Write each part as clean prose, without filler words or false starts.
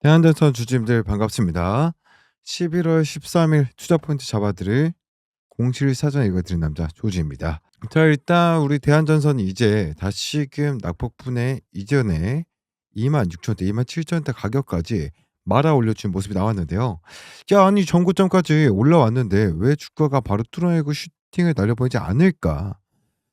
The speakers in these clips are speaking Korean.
대한전선 주주님들 반갑습니다. 11월 13일 투자 포인트 잡아드릴 공실 사전 읽어드린 남자 조지입니다. 자, 일단 우리 대한전선이 이제 다시금 낙폭분의 이전에 26,000대, 27,000대 가격까지 말아 올려준 모습이 나왔는데요. 야, 아니 전고점까지 올라왔는데 왜 주가가 바로 뚫어내고 슈팅을 날려보이지 않을까?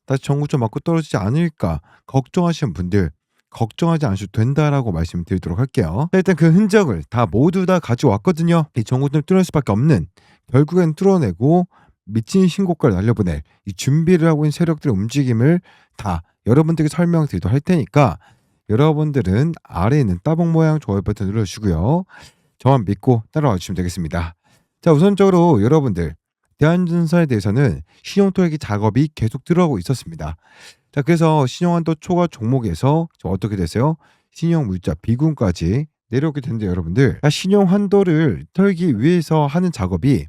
다시 전고점 맞고 떨어지지 않을까 걱정하시는 분들 걱정하지 않으셔도 된다라고 말씀드리도록 할게요. 자, 일단 그 흔적을 다 모두 다 가져왔거든요. 이 전고점 뚫을 수밖에 없는, 결국엔 뚫어내고 미친 신고가를 날려보낼 이 준비를 하고 있는 세력들의 움직임을 다 여러분들께 설명드리도록 할 테니까 여러분들은 아래에 있는 따봉 모양 좋아요 버튼 눌러주시고요. 저만 믿고 따라와 주시면 되겠습니다. 자, 우선적으로 여러분들 대한전선에 대해서는 신용토액 작업이 계속 들어가고 있었습니다. 자, 그래서 신용한도 초과 종목에서 어떻게 됐어요? 신용물자 비군까지 내려오게 됐는데, 여러분들 신용한도를 털기 위해서 하는 작업이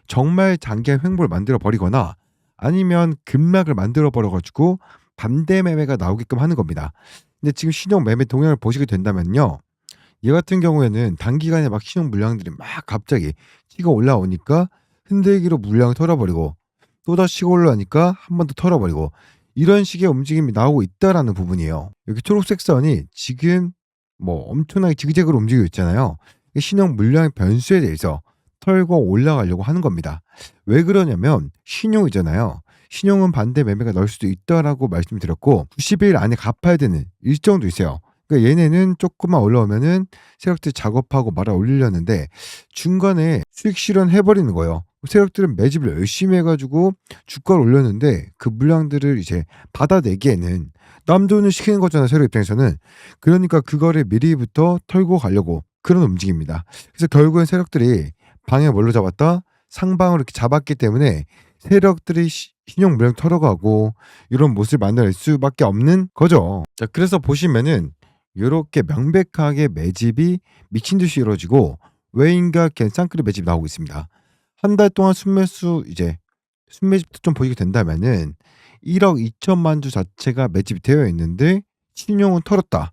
정말 장기한 횡보를 만들어 버리거나 아니면 급락을 만들어 버려 가지고 반대 매매가 나오게끔 하는 겁니다. 근데 지금 신용 매매 동향을 보시게 된다면요, 얘 같은 경우에는 단기간에 막 신용 물량들이 막 갑자기 치고 올라오니까 흔들기로 물량을 털어버리고 또다시 치고 올라오니까 한 번 더 털어버리고 이런 식의 움직임이 나오고 있다라는 부분이에요. 여기 초록색 선이 지금 뭐 엄청나게 지그재그로 움직이고 있잖아요. 이 신용 물량의 변수에 대해서 털고 올라가려고 하는 겁니다. 왜 그러냐면 신용이잖아요. 신용은 반대 매매가 나올 수도 있다라고 말씀드렸고 90일 안에 갚아야 되는 일정도 있어요. 그러니까 얘네는 조금만 올라오면은 세력들 작업하고 말아 올리려는데 중간에 수익 실현해버리는 거예요. 세력들은 매집을 열심히 해가지고 주가를 올렸는데 그 물량들을 이제 받아내기에는 남 돈을 시키는 거잖아요, 세력 입장에서는. 그러니까 그거를 미리부터 털고 가려고 그런 움직임입니다. 그래서 결국엔 세력들이 방에 뭘로 잡았다? 상방으로 이렇게 잡았기 때문에 세력들이 신용 물량 털어가고 이런 모습을 만들어낼 수밖에 없는 거죠. 자, 그래서 보시면은 이렇게 명백하게 매집이 미친 듯이 이루어지고 외인과 캔 쌍끌이 매집이 나오고 있습니다. 한 달 동안 순매집도 좀 보이게 된다면은 1억 2천만 주 자체가 매집이 되어 있는데 신용은 털었다.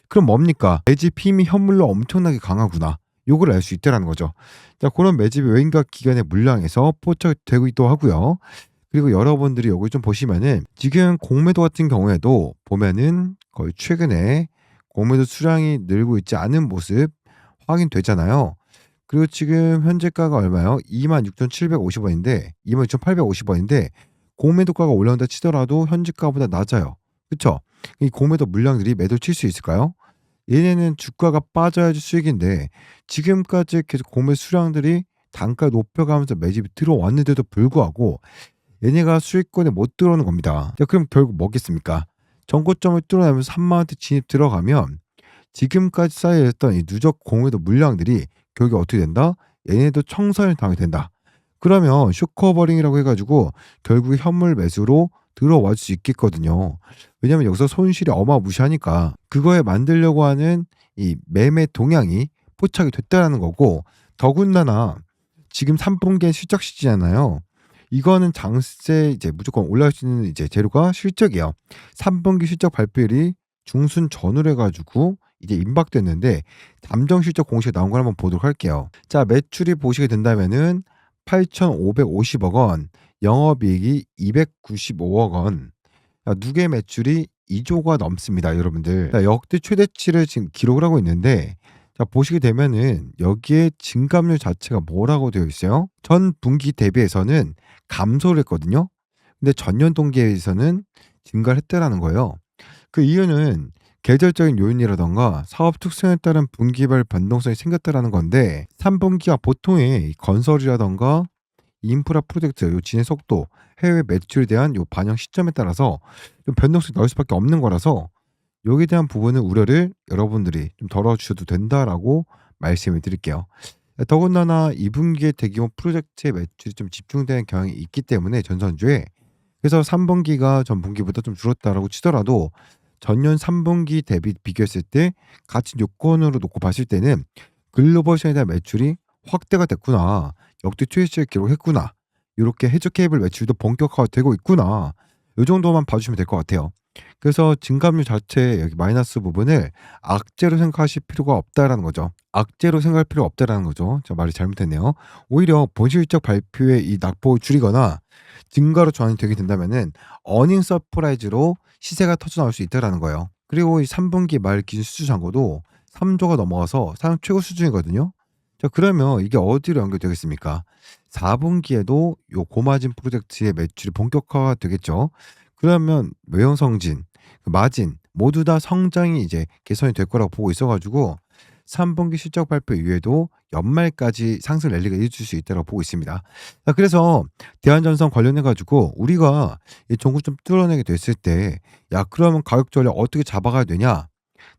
그럼 뭡니까? 매집 힘이 현물로 엄청나게 강하구나. 요걸 알 수 있다라는 거죠. 자, 그런 매집이 외인과 기관의 물량에서 포착되고 있기도 하고요. 그리고 여러분들이 여기 좀 보시면은 지금 공매도 같은 경우에도 보면은 거의 최근에 공매도 수량이 늘고 있지 않은 모습 확인되잖아요. 그리고 지금 현재가가 얼마요? 26,750원인데 26,850원인데 공매도가가 올라온다 치더라도 현재가보다 낮아요. 그쵸? 이 공매도 물량들이 매도를 칠 수 있을까요? 얘네는 주가가 빠져야지 수익인데 지금까지 계속 공매 수량들이 단가 높여가면서 매집이 들어왔는데도 불구하고 얘네가 수익권에 못 들어오는 겁니다. 자, 그럼 결국 뭐겠습니까? 전고점을 뚫어내면서 3만 원대 진입 들어가면 지금까지 쌓여있던 이 누적 공매도 물량들이 결국에 어떻게 된다? 얘네도 청산을 당하게 된다. 그러면 쇼커버링이라고 해가지고 결국에 현물 매수로 들어와 줄 수 있겠거든요. 왜냐면 여기서 손실이 어마무시하니까 그거에 만들려고 하는 이 매매 동향이 포착이 됐다라는 거고, 더군다나 지금 3분기엔 실적 시기잖아요. 이거는 장세 이제 무조건 올라갈 수 있는 이제 재료가 실적이에요. 3분기 실적 발표일이 중순 전후로 해가지고 이제 임박됐는데 잠정 실적 공시가 나온 걸 한번 보도록 할게요. 자, 매출이 보시게 된다면은 8,550억 원, 영업이익이 295억 원, 누계 매출이 2조가 넘습니다, 여러분들. 자, 역대 최대치를 지금 기록을 하고 있는데, 자, 보시게 되면은 여기에 증감률 자체가 뭐라고 되어 있어요? 전 분기 대비해서는 감소를 했거든요. 근데 전년 동기에서는 증가를 했다라는 거예요. 그 이유는 계절적인 요인이라던가 사업 특성에 따른 분기별 변동성이 생겼다라는 건데, 3분기가 보통의 건설이라던가 인프라 프로젝트 요 진행 속도, 해외 매출에 대한 요 반영 시점에 따라서 좀 변동성이 나올 수밖에 없는 거라서 여기에 대한 부분은 우려를 여러분들이 좀 덜어주셔도 된다라고 말씀을 드릴게요. 더군다나 2분기에 대규모 프로젝트의 매출이 좀 집중되는 경향이 있기 때문에 전선주에, 그래서 3분기가 전분기보다 좀 줄었다라고 치더라도 전년 3분기 대비 비교했을 때 같은 요건으로 놓고 봤을 때는 글로벌 시장에 대한 매출이 확대가 됐구나. 역대 최대치를 기록했구나. 이렇게 해저 케이블 매출도 본격화되고 있구나. 이 정도만 봐주시면 될 것 같아요. 그래서 증감률 자체 여기 마이너스 부분을 악재로 생각하실 필요가 없다라는 거죠. 악재로 생각할 필요가 없다라는 거죠. 제가 말을 잘못했네요. 오히려 본실적 발표의 이 낙폭을 줄이거나 증가로 전환이 되게 된다면은 어닝 서프라이즈로 시세가 터져 나올 수 있다라는 거예요. 그리고 이 3 분기 말 기준 수주 잔고도 3 조가 넘어가서 사상 최고 수준이거든요. 자, 그러면 이게 어디로 연결되겠습니까? 4 분기에도 요 고마진 프로젝트의 매출이 본격화가 되겠죠. 그러면 외형 성진, 그 마진 모두 다 성장이 이제 개선이 될 거라고 보고 있어 가지고 3 분기 실적 발표 이후에도 연말까지 상승 랠리가 이어질 수 있다고 보고 있습니다. 자, 그래서 대한전선 관련해 가지고 우리가 이 정고점 뚫어내게 됐을 때 '야, 그러면 가격 전략 어떻게 잡아가야 되냐?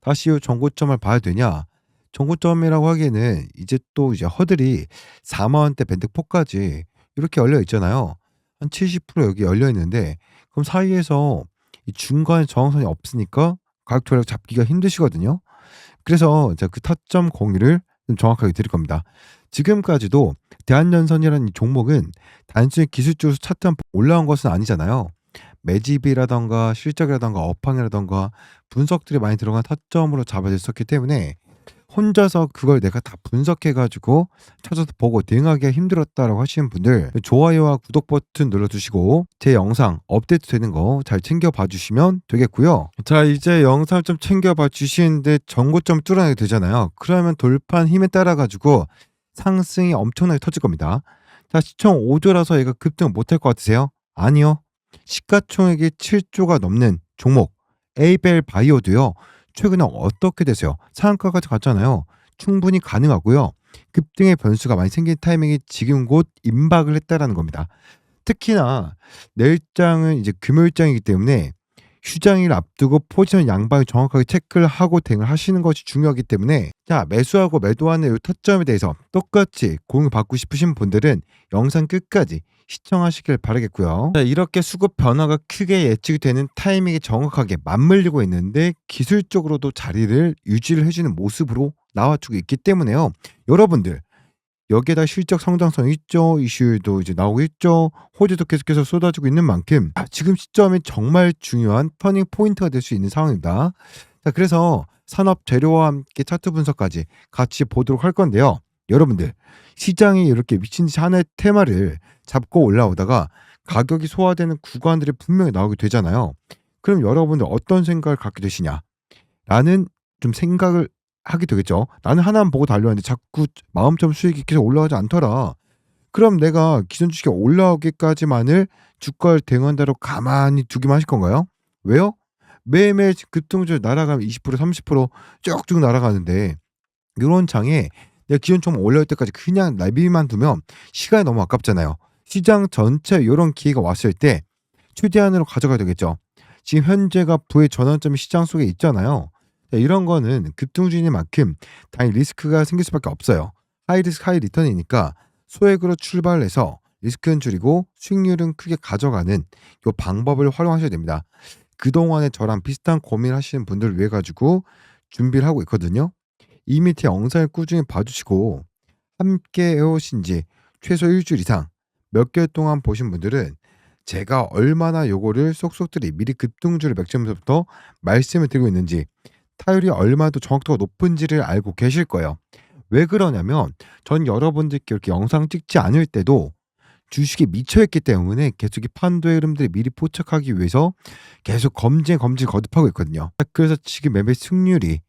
다시 요 정고점을 봐야 되냐?' 정고점이라고 하기에는 이제 또 이제 허들이 4만 원대 밴드포까지 이렇게 열려 있잖아요. 한 70% 여기 열려 있는데 그럼 사이에서 이 중간에 저항선이 없으니까 가격 전략 잡기가 힘드시거든요. 그래서 제가 그 타점 공유를 좀 정확하게 드릴 겁니다. 지금까지도 대한전선이라는 이 종목은 단순히 기술적으로 차트 한 번 올라온 것은 아니잖아요. 매집이라든가 실적이라든가 업황이라든가 분석들이 많이 들어간 타점으로 잡아졌었기 때문에 혼자서 그걸 내가 다 분석해 가지고 찾아서 보고 대응하기가 힘들었다라고 하시는 분들 좋아요와 구독 버튼 눌러 주시고 제 영상 업데이트되는 거 잘 챙겨 봐 주시면 되겠고요. 자, 이제 영상을 좀 챙겨 봐 주시는데 전고점 뚫어내게 되잖아요. 그러면 돌파한 힘에 따라 가지고 상승이 엄청나게 터질 겁니다. 자, 시총 5 조라서 얘가 급등 못할 것 같으세요? 아니요. 시가총액이 7 조가 넘는 종목 에이벨 바이오도요. 최근에 어떻게 되세요? 상한가까지 갔잖아요. 충분히 가능하고요. 급등의 변수가 많이 생긴 타이밍이 지금 곧 임박을 했다라는 겁니다. 특히나 내일장은 이제 금요일장이기 때문에 휴장일 앞두고 포지션 양방을 정확하게 체크를 하고 대응을 하시는 것이 중요하기 때문에 자, 매수하고 매도하는 이 타점에 대해서 똑같이 공유받고 싶으신 분들은 영상 끝까지 시청하시길 바라겠고요. 자, 이렇게 수급 변화가 크게 예측이 되는 타이밍이 정확하게 맞물리고 있는데 기술적으로도 자리를 유지를 해주는 모습으로 나와주고 있기 때문에요. 여러분들 여기에다 실적 성장성 있죠. 이슈도 이제 나오고 있죠. 호재도 계속해서 쏟아지고 있는 만큼 지금 시점이 정말 중요한 터닝 포인트가 될 수 있는 상황입니다. 자, 그래서 산업 재료와 함께 차트 분석까지 같이 보도록 할 건데요. 여러분들 시장이 이렇게 미친 듯이 하나의 테마를 잡고 올라오다가 가격이 소화되는 구간들이 분명히 나오게 되잖아요. 그럼 여러분들 어떤 생각을 갖게 되시냐라는 좀 생각을 하게 되겠죠. '나는 하나만 보고 달려왔는데 자꾸 마음처럼 수익이 계속 올라가지 않더라.' 그럼 내가 기존 주식이 올라오기까지만을 주가를 대응한다고 가만히 두기만 하실 건가요? 왜요? 매일매일 급등주를 날아가면 20% 30% 쭉쭉 날아가는데 요런 장에 내가 기존 종목 올라올 때까지 그냥 내비만 두면 시간이 너무 아깝잖아요. 시장 전체 요런 기회가 왔을 때 최대한으로 가져가야 되겠죠. 지금 현재가 부의 전환점이 시장 속에 있잖아요. 이런 거는 급등주의만큼 당연히 리스크가 생길 수밖에 없어요. 하이 리스크 하이 리턴이니까 소액으로 출발해서 리스크는 줄이고 수익률은 크게 가져가는 요 방법을 활용하셔야 됩니다. 그동안에 저랑 비슷한 고민을 하시는 분들을 위해 가지고 준비를 하고 있거든요. 이 밑에 영상을 꾸준히 봐주시고 함께 해오신 지 최소 1주일 이상 몇 개월 동안 보신 분들은 제가 얼마나 요거를 쏙쏙들이 미리 급등주를 맥점에서부터 말씀을 드리고 있는지 타율이 얼마나 더 정확도가 높은지를 알고 계실 거예요. 왜 그러냐면 전 여러분들께 이렇게 영상 찍지 않을 때도 주식에 미쳐 있기 때문에 계속 이 판도의 흐름들을 미리 포착하기 위해서 계속 검증 거듭하고 있거든요. 그래서 지금 매매 승률이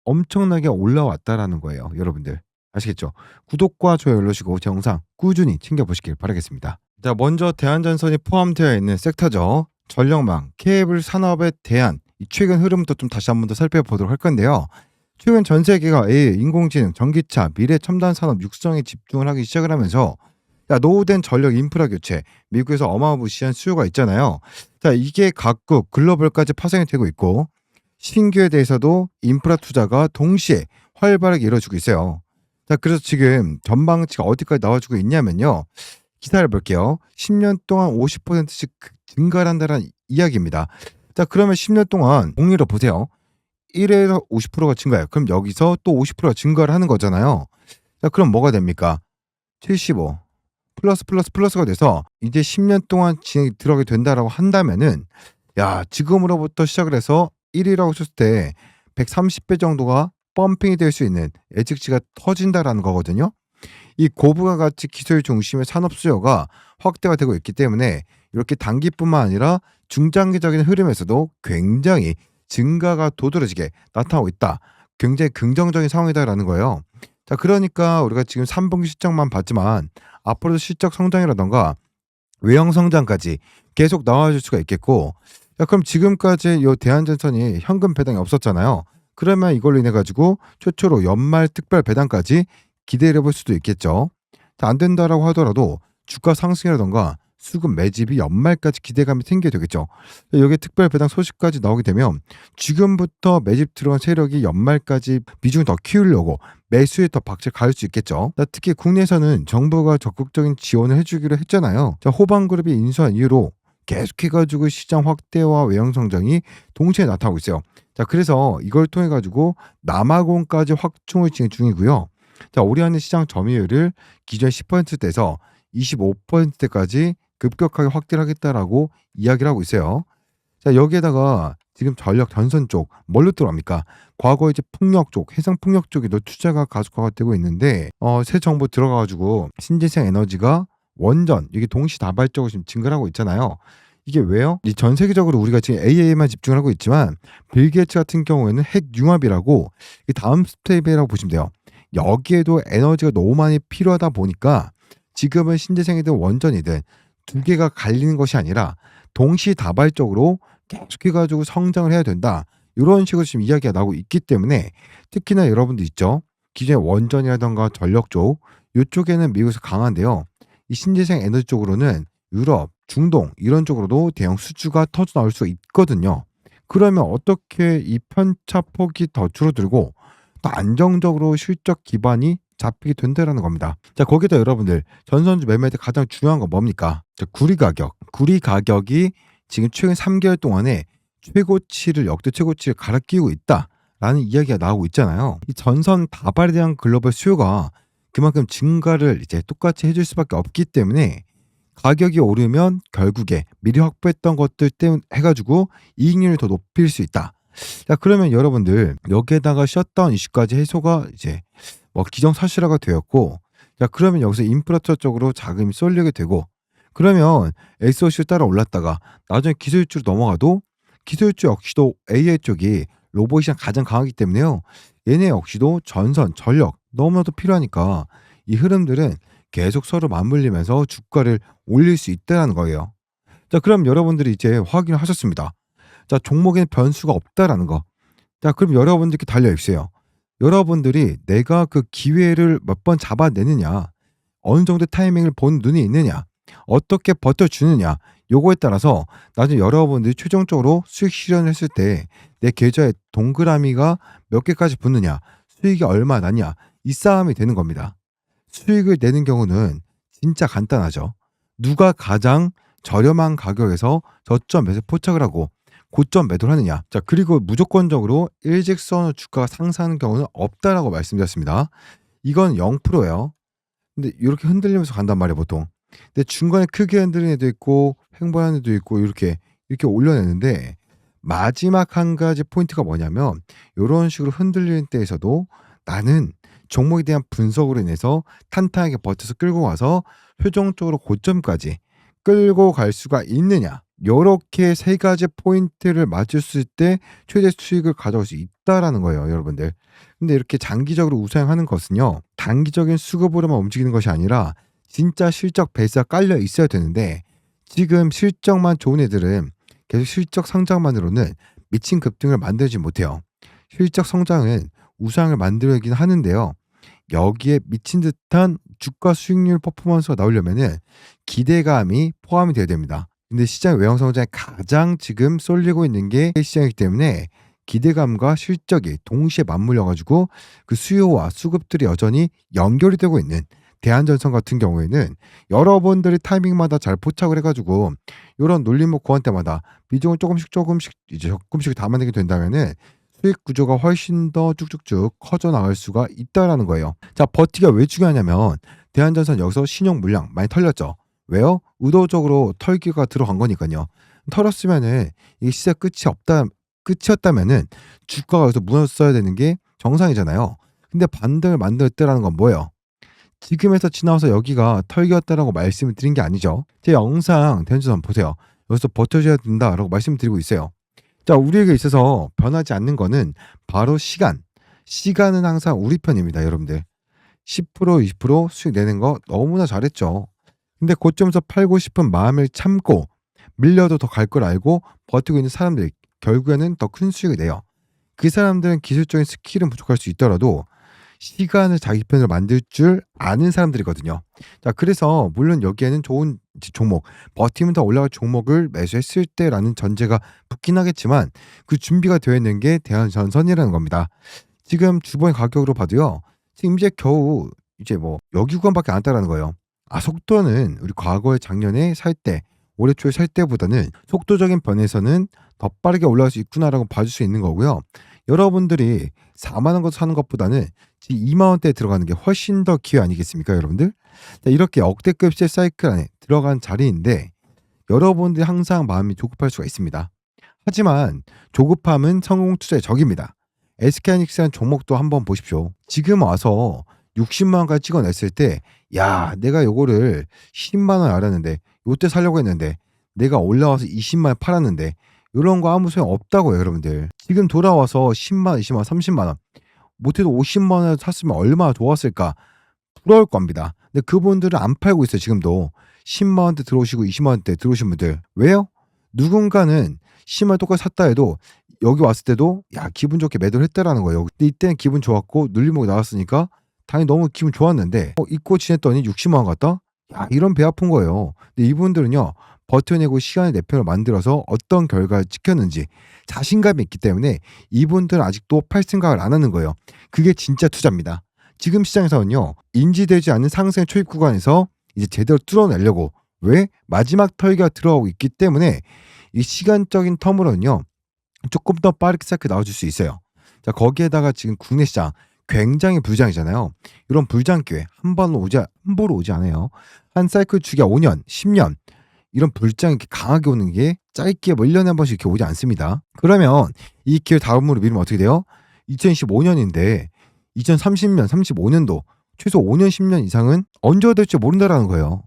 엄청나게 올라왔다라는 거예요, 여러분들. 아시겠죠? 구독과 좋아요 눌러주시고 제 영상 꾸준히 챙겨보시길 바라겠습니다. 자, 먼저 대한전선이 포함되어 있는 섹터죠. 전력망, 케이블 산업에 대한 이 최근 흐름도 좀 다시 한번 더 살펴보도록 할 건데요. 최근 전 세계가 AI, 인공지능, 전기차, 미래 첨단 산업 육성에 집중을 하기 시작을 하면서 노후된 전력 인프라 교체, 미국에서 어마무시한 수요가 있잖아요. 자, 이게 각국 글로벌까지 파생이 되고 있고 신규에 대해서도 인프라 투자가 동시에 활발하게 이루어지고 있어요. 자, 그래서 지금 전망치가 어디까지 나와주고 있냐면요. 기사를 볼게요. 10년 동안 50%씩 증가를 한다는 이야기입니다. 자, 그러면 10년 동안 복리로 보세요. 1에서 50%가 증가해요. 그럼 여기서 또 50%가 증가를 하는 거잖아요. 자, 그럼 뭐가 됩니까? 75 플러스가 돼서 이제 10년 동안 진행이 들어가게 된다라고 한다면은 야, 지금으로부터 시작을 해서 1 위라고 쳤을 때 130배 정도가 펌핑이 될 수 있는 예측치가 터진다라는 거거든요. 이 고부가 가치 기술 중심의 산업 수요가 확대가 되고 있기 때문에 이렇게 단기뿐만 아니라 중장기적인 흐름에서도 굉장히 증가가 도드라지게 나타나고 있다. 굉장히 긍정적인 상황이다라는 거예요. 자, 그러니까 우리가 지금 3 분기 실적만 봤지만 앞으로도 실적 성장이라든가 외형 성장까지 계속 나와줄 수가 있겠고, 야, 그럼 지금까지 요 대한전선이 현금 배당이 없었잖아요. 그러면 이걸로 인해 가지고 최초로 연말 특별 배당까지 기대를 해볼 수도 있겠죠. 자, 안 된다라고 하더라도 주가 상승이라든가 수급 매집이 연말까지 기대감이 생기게 되겠죠. 여기에 특별 배당 소식까지 나오게 되면 지금부터 매집 들어간 세력이 연말까지 비중을 더 키우려고 매수에 더 박차를 가할 수 있겠죠. 자, 특히 국내에서는 정부가 적극적인 지원을 해주기로 했잖아요. 자, 호방그룹이 인수한 이후로 계속해가지고 시장 확대와 외형 성장이 동시에 나타나고 있어요. 자, 그래서 이걸 통해 가지고 남아공까지 확충을 진행 중이고요. 자, 올해 안에 시장 점유율을 기존 10%대에서 25%대까지 급격하게 확대를 하겠다라고 이야기를 하고 있어요. 자, 여기에다가 지금 전력 전선 쪽 뭘로 들어갑니까? 과거 이제 풍력 쪽, 해상 풍력 쪽에도 투자가 가속화가 되고 있는데 새 정부 들어가 가지고 신재생 에너지가 원전 이게 동시다발적으로 지금 증가를 하고 있잖아요. 이게 왜요? 이 전 세계적으로 우리가 지금 AI에만 집중을 하고 있지만 빌 게이츠 같은 경우에는 핵 융합이라고 이 다음 스텝이라고 보시면 돼요. 여기에도 에너지가 너무 많이 필요하다 보니까 지금은 신재생이든 원전이든 두 개가 갈리는 것이 아니라 동시다발적으로 계속해 가지고 성장을 해야 된다. 요런 식으로 지금 이야기가 나오고 있기 때문에 특히나 여러분들 있죠. 기존의 원전이라든가 전력 쪽 요쪽에는 미국에서 강한데요. 이 신재생 에너지 쪽으로는 유럽, 중동 이런 쪽으로도 대형 수주가 터져 나올 수 있거든요. 그러면 어떻게 이 편차폭이 더 줄어들고 또 안정적으로 실적 기반이 잡히게 된다라는 겁니다. 자, 거기다 여러분들 전선주 매매할 때 가장 중요한 건 뭡니까? 자, 구리 가격. 구리 가격이 지금 최근 3개월 동안에 최고치를 역대 최고치를 갈아끼고 있다라는 이야기가 나오고 있잖아요. 이 전선 다발에 대한 글로벌 수요가 그만큼 증가를 이제 똑같이 해줄 수밖에 없기 때문에 가격이 오르면 결국에 미리 확보했던 것들 때문에 해가지고 이익률을 더 높일 수 있다. 자, 그러면 여러분들 여기에다가 셧다운 이슈까지 해소가 이제 뭐 기정사실화가 되었고, 자, 그러면 여기서 인프라처 쪽으로 자금이 쏠리게 되고, 그러면 SOC로 따라 올랐다가 나중에 기술주로 넘어가도 기술주 역시도 AI 쪽이 로봇이랑 가장 강하기 때문에요. 얘네 역시도 전선, 전력 너무나도 필요하니까 이 흐름들은 계속 서로 맞물리면서 주가를 올릴 수 있다는 거예요. 자, 그럼 여러분들이 이제 확인을 하셨습니다. 자, 종목에는 변수가 없다라는 거. 자, 그럼 여러분들께 달려 있어요. 여러분들이 내가 그 기회를 몇 번 잡아내느냐, 어느 정도 타이밍을 본 눈이 있느냐, 어떻게 버텨주느냐, 요거에 따라서 나중에 여러분들이 최종적으로 수익 실현을 했을 때 내 계좌에 동그라미가 몇 개까지 붙느냐, 수익이 얼마 나냐, 이 싸움이 되는 겁니다. 수익을 내는 경우는 진짜 간단하죠. 누가 가장 저렴한 가격에서 저점 매수 포착을 하고 고점 매도를 하느냐. 자, 그리고 무조건적으로 일직선으로 주가가 상승하는 경우는 없다라고 말씀드렸습니다. 이건 0%예요. 근데 이렇게 흔들리면서 간단 말이에요, 보통. 근데 중간에 크게 흔들리는 애도 있고 횡보하는 애도 있고 이렇게 올려내는데, 마지막 한 가지 포인트가 뭐냐면 요런 식으로 흔들리는 때에서도 나는 종목에 대한 분석으로 인해서 탄탄하게 버텨서 끌고 와서 최종적으로 고점까지 끌고 갈 수가 있느냐. 요렇게 세 가지 포인트를 맞췄을 때 최대 수익을 가져올 수 있다라는 거예요, 여러분들. 근데 이렇게 장기적으로 우상향하는 것은요, 단기적인 수급으로만 움직이는 것이 아니라 진짜 실적 베이스가 깔려 있어야 되는데, 지금 실적만 좋은 애들은 계속 실적 성장만으로는 미친 급등을 만들지 못해요. 실적 성장은 우상을 만들긴 하는데요. 여기에 미친 듯한 주가 수익률 퍼포먼스가 나오려면은 기대감이 포함이 되어야 됩니다. 근데 시장 외형 성장에 가장 지금 쏠리고 있는 게 시장이기 때문에 기대감과 실적이 동시에 맞물려 가지고 그 수요와 수급들이 여전히 연결이 되고 있는 대한전선 같은 경우에는 여러분들이 타이밍마다 잘 포착을 해 가지고 요런 눌림목 구간 때마다 비중을 조금씩 이제 조금씩 담아내게 된다면은 수익 구조가 훨씬 더 쭉쭉쭉 커져 나갈 수가 있다라는 거예요. 자, 버티기가 왜 중요하냐면 대한전선 여기서 신용 물량 많이 털렸죠. 왜요? 의도적으로 털기가 들어간 거니까요. 털었으면은 이게 시세 끝이었다면은 주가가 여기서 무너졌어야 되는 게 정상이잖아요. 근데 반등을 만들었다라는 건 뭐예요? 지금에서 지나와서 여기가 털기였다라고 말씀을 드린 게 아니죠. 제 영상 대연주도 한번 보세요. 여기서 버텨줘야 된다라고 말씀드리고 있어요. 자, 우리에게 있어서 변하지 않는 거는 바로 시간. 시간은 항상 우리 편입니다, 여러분들. 10% 20% 수익 내는 거 너무나 잘했죠. 근데 고점에서 팔고 싶은 마음을 참고 밀려도 더 갈 걸 알고 버티고 있는 사람들 결국에는 더 큰 수익을 내요. 그 사람들은 기술적인 스킬은 부족할 수 있더라도 시간을 자기 편으로 만들 줄 아는 사람들이거든요. 자, 그래서 물론 여기에는 좋은 종목, 버티면 더 올라갈 종목을 매수했을 때라는 전제가 붙긴 하겠지만 그 준비가 되어 있는 게 대한전선이라는 겁니다. 지금 주봉의 가격으로 봐도요. 지금 이제 겨우 이제 뭐 여기 구간밖에 안 왔다라는 거예요. 아, 속도는 우리 과거에 작년에 살 때, 올해 초에 살 때보다는 속도적인 변에서는 더 빠르게 올라갈 수 있구나라고 봐줄 수 있는 거고요. 여러분들이 4만 원 거 사는 것보다는 지금 2만 원대에 들어가는 게 훨씬 더 기회 아니겠습니까, 여러분들? 자, 이렇게 역대급 실 사이클 안에 들어간 자리인데 여러분들이 항상 마음이 조급할 수가 있습니다. 하지만 조급함은 성공 투자의 적입니다. SK하이닉스라는 종목도 한번 보십시오. 지금 와서 60만 원까지 찍어냈을 때, 야, 내가 요거를 10만 원 알았는데, 요때 살려고 했는데, 내가 올라와서 20만 원 팔았는데, 이런 거 아무 소용 없다고요, 여러분들. 지금 돌아와서 10만 원, 20만 원, 30만 원, 못해도 50만 원을 샀으면 얼마나 좋았을까? 부러울 겁니다. 근데 그분들은 안 팔고 있어요, 지금도. 10만 원대 들어오시고 20만 원대 들어오신 분들. 왜요? 누군가는 10만 원 똑같이 샀다 해도 여기 왔을 때도 야, 기분 좋게 매도를 했다라는 거예요. 근데 이때는 기분 좋았고 눌림목이 나왔으니까 당연히 너무 기분 좋았는데 잊고 지냈더니 60만 원 갔다? 야, 이런 배 아픈 거예요. 근데 이분들은요. 버텨내고 시간을 내 편으로 만들어서 어떤 결과를 지켰는지 자신감이 있기 때문에 이분들은 아직도 팔 생각을 안 하는 거예요. 그게 진짜 투자입니다. 지금 시장에서는요. 인지되지 않는 상승 초입 구간에서 이제 제대로 뚫어내려고 왜? 마지막 털기가 들어가고 있기 때문에 이 시간적인 텀으로는요. 조금 더 빠르게 사이클 나와줄 수 있어요. 자, 거기에다가 지금 국내 시장 굉장히 불장이잖아요. 이런 불장 기회 함부로 오지 않아요. 한 사이클 주기가 5년, 10년 이런 불장이 이렇게 강하게 오는 게 짧게 뭐 1년에 한 번씩 이렇게 오지 않습니다. 그러면 이 기회 다음으로 미루면 어떻게 돼요? 2025년인데 2030년, 35년도 최소 5년, 10년 이상은 언제 될지 모른다라는 거예요.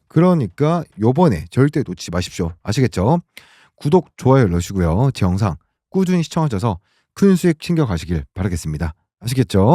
그러니까 요번에 절대 놓치지 마십시오. 아시겠죠? 구독, 좋아요 눌러주시고요. 제 영상 꾸준히 시청하셔서 큰 수익 챙겨가시길 바라겠습니다. 아시겠죠?